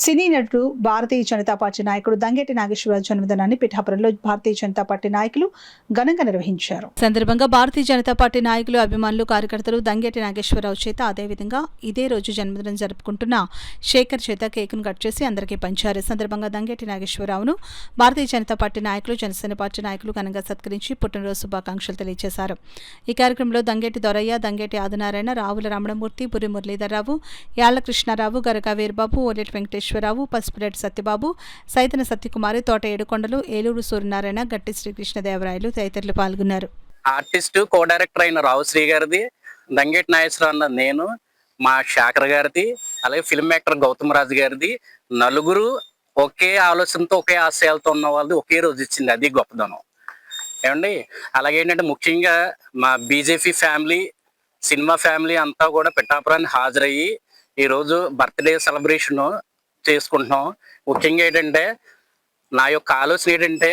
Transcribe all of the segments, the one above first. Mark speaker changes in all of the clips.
Speaker 1: సినీ నటుడు భారతీయ జనతా పార్టీ నాయకుడు దంగేటి నాగేశ్వరరావు జన్మదినాన్ని పిఠాపురంలో భారతీయ జనతా పార్టీ నాయకులు ఘనంగా నిర్వహించారు. సందర్భంగా భారతీయ జనతా పార్టీ నాయకులు, అభిమానులు, కార్యకర్తలు దంగేటి నాగేశ్వరరావు చేత అదేవిధంగా ఇదే రోజు జన్మదినం జరుపుకుంటున్న శేఖర్ చేత కేకును కట్ చేసి అందరికీ పంచారు. సందర్భంగా దంగేటి నాగేశ్వరరావును భారతీయ జనతా పార్టీ నాయకులు, జనసేన పార్టీ నాయకులు ఘనంగా సత్కరించి పుట్టినరోజు శుభాకాంక్షలు తెలియజేశారు. ఈ కార్యక్రమంలో దంగేటి దొరయ్య, దంగేటి ఆదినారాయణ, రావుల రమణమూర్తి, బుర్రి మురళీధరరావు, యాళ్ల కృష్ణారావు, గరగా వీరబాబు, ఓలేటి వెంకటేశ్వరరావు, పసుపులేటి సత్యబాబు, సైతన సత్యకుమారి, తోట ఏడుకొండలు, ఏలూరు సూర్యనారాయణ, గట్టి శ్రీకృష్ణదేవరాయలు తదితరులు పాల్గొన్నారు.
Speaker 2: ఆర్టిస్టు, కో డైరెక్టర్ అయిన రావుశ్రీ గారిది, దంగేటి నాగేశ్వరరావు అన్న నేను, మా శేఖర్ గారిది, అలాగే ఫిల్మ్ మేకర్ గౌతమ్ రాజు గారిది, నలుగురు ఒకే ఆలోచనతో ఒకే ఆశయాలతో ఉన్న వాళ్ళది ఒకే రోజు ఇచ్చింది. అది గొప్పదనం ఏమండి. అలాగే ఏంటంటే ముఖ్యంగా మా బీజేపీ ఫ్యామిలీ, సినిమా ఫ్యామిలీ అంతా కూడా పిఠాపురాన్ని హాజరయ్యి ఈరోజు బర్త్డే సెలబ్రేషన్ చేసుకుంటున్నాం. ముఖ్యంగా ఏంటంటే నా యొక్క ఆలోచన ఏంటంటే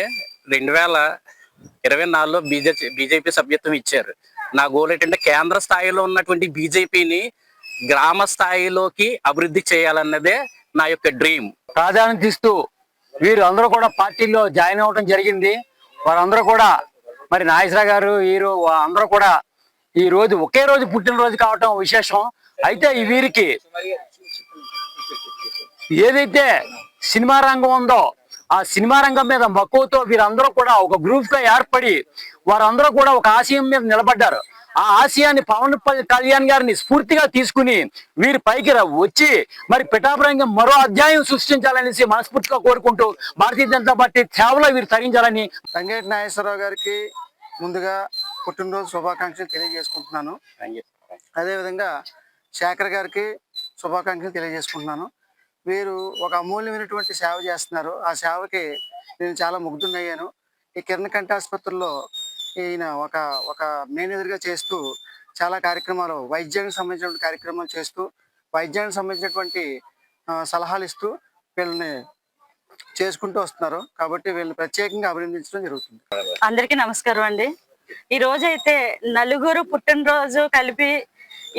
Speaker 2: 2024లో బీజేపీ సభ్యత్వం ఇచ్చారు. నా గోల్ ఏంటంటే కేంద్ర స్థాయిలో ఉన్నటువంటి బీజేపీని గ్రామ స్థాయిలోకి అభివృద్ధి చేయాలన్నదే నా యొక్క డ్రీమ్.
Speaker 3: ప్రాధాన్యత ఇస్తూ వీరు అందరూ కూడా పార్టీలో జాయిన్ అవ్వడం జరిగింది. వారందరూ కూడా మరి నాగేశ్వరరావు గారు, వీరు అందరూ కూడా ఈ రోజు ఒకే రోజు పుట్టినరోజు కావటం విశేషం. అయితే ఈ వీరికి ఏదైతే సినిమా రంగం ఉందో ఆ సినిమా రంగం మీద మక్కువతో వీరందరూ కూడా ఒక గ్రూప్ గా ఏర్పడి వారందరూ కూడా ఒక ఆశయం మీద నిలబడ్డారు. ఆ ఆశయాన్ని పవన్ కళ్యాణ్ గారిని స్ఫూర్తిగా తీసుకుని వీరి పైకి వచ్చి మరి పిఠాపురంగా మరో అధ్యాయం సృష్టించాలనేసి మనస్ఫూర్తిగా కోరుకుంటూ భారతీయ జనతా పార్టీ సేవలో వీరు తరించాలని
Speaker 4: దంగేటి నాగేశ్వరరావు గారికి ముందుగా పుట్టినరోజు శుభాకాంక్షలు తెలియజేసుకుంటున్నాను. అదేవిధంగా శేఖర్ గారికి శుభాకాంక్షలు తెలియజేసుకుంటున్నాను. వీరు ఒక అమూల్యమైనటువంటి సేవ చేస్తున్నారు. ఆ సేవకి నేను చాలా ముగ్ధునయ్యాను. ఈ కిరణ్ కంటి ఆసుపత్రిలో ఈయన ఒక మేనేజర్గా చేస్తూ చాలా కార్యక్రమాలు, వైద్యానికి సంబంధించిన కార్యక్రమాలు చేస్తూ, వైద్యానికి సంబంధించినటువంటి సలహాలు ఇస్తూ వీళ్ళని చేసుకుంటూ వస్తున్నారు. కాబట్టి వీళ్ళని ప్రత్యేకంగా అభినందించడం జరుగుతుంది.
Speaker 5: అందరికీ నమస్కారం అండి. ఈ రోజు అయితే నలుగురు పుట్టినరోజు కలిపి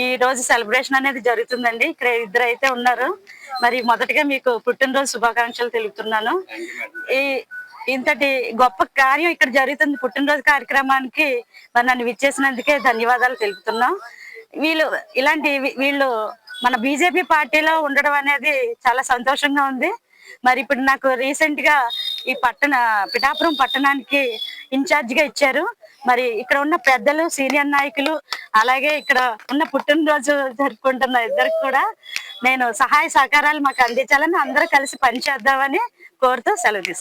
Speaker 5: ఈ రోజు సెలబ్రేషన్ అనేది జరుగుతుందండి. ఇక్కడ ఇద్దరు అయితే ఉన్నారు. మరి మొదటిగా మీకు పుట్టినరోజు శుభాకాంక్షలు తెలుపుతున్నాను. ఇంతటి గొప్ప కార్యం ఇక్కడ జరుగుతుంది. పుట్టినరోజు కార్యక్రమానికి మరి నన్ను విచ్చేసినందుకే ధన్యవాదాలు తెలుపుతున్నాం. వీళ్ళు మన బీజేపీ పార్టీలో ఉండడం అనేది చాలా సంతోషంగా ఉంది. మరి ఇప్పుడు నాకు రీసెంట్ గా ఈ పిఠాపురం పట్టణానికి ఇన్ఛార్జ్ గా ఇచ్చారు. మరి ఇక్కడ ఉన్న పెద్దలు, సీనియర్ నాయకులు, అలాగే ఇక్కడ ఉన్న పుట్టినరోజు జరుపుకుంటున్న ఇద్దరికి కూడా నేను సహాయ సహకారాలు మాకు అందించాలని, అందరూ కలిసి పనిచేద్దామని కోరుతూ సెలవు తీసుకుంటాను.